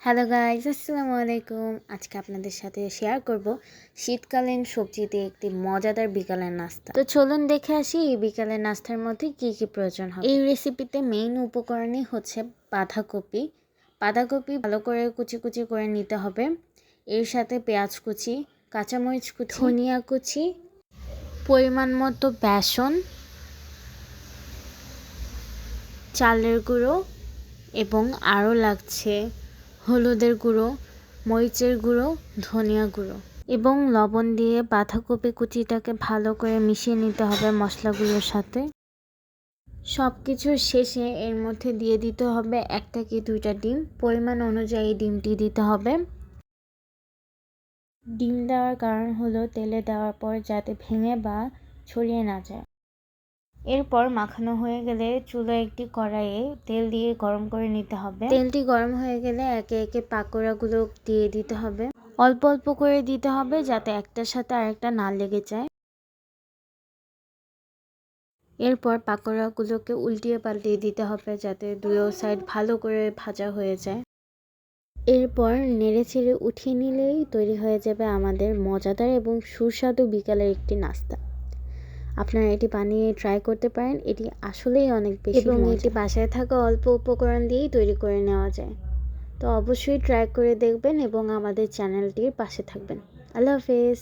Hello guys, আসসালামু আলাইকুম। আজকে আপনাদের সাথে শেয়ার করব শীতকালীন সবজিতে একটি মজাদার বিকালের নাস্তা। তো চলুন দেখে আসি এই বিকালের নাস্তার মধ্যে কি কি প্রয়োজন হবে। এই রেসিপিতে মেইন উপকরণই হচ্ছে বাঁধাকপি। বাঁধাকপি ভালো করে কুচি কুচি করে নিতে হবে। এর সাথে পেঁয়াজ কুচি, কাঁচামরিচ কুচি, ধনিয়া কুচি, পরিমাণ মতো বেসন, চালের গুঁড়ো এবং আরও লাগছে হলুদের গুঁড়ো, মরিচের গুঁড়ো, ধনিয়া গুঁড়ো এবং লবণ দিয়ে বাঁধাকপি কুচিটাকে ভালো করে মিশিয়ে নিতে হবে মশলাগুলোর সাথে। সব কিছুর শেষে এর মধ্যে দিয়ে দিতে হবে 1টা কি 2টা ডিম। পরিমাণ অনুযায়ী ডিমটি দিতে হবে। ডিম দেওয়ার কারণ হলো তেলে দেওয়ার পর যাতে ভেঙে বা ছড়িয়ে না যায়। এরপর মাখানো হয়ে গেলে চুলায় একটি কড়াইয়ে তেল দিয়ে গরম করে নিতে হবে। তেলটি গরম হয়ে গেলে একে একে পাকোড়াগুলো দিয়ে দিতে হবে। অল্প অল্প করে দিতে হবে যাতে একটার সাথে আরেকটা না লেগে যায়। এরপর পাকোড়াগুলোকে উল্টিয়ে পাল্টিয়ে দিতে হবে যাতে দুটো সাইড ভালো করে ভাজা হয়ে যায়। এরপর নেড়ে চেড়ে উঠিয়ে নিলেই তৈরি হয়ে যাবে আমাদের মজাদার এবং সুস্বাদু বিকালের একটি নাস্তা। আপনারা এটি বানিয়ে ট্রাই করতে পারেন। এটি আসলেই অনেক বেশি এবং এটি বাসায় থাকা অল্প উপকরণ দিয়েই তৈরি করে নেওয়া যায়। তো অবশ্যই ট্রাই করে দেখবেন এবং আমাদের চ্যানেলটির পাশে থাকবেন। আল্লাহ হাফেজ।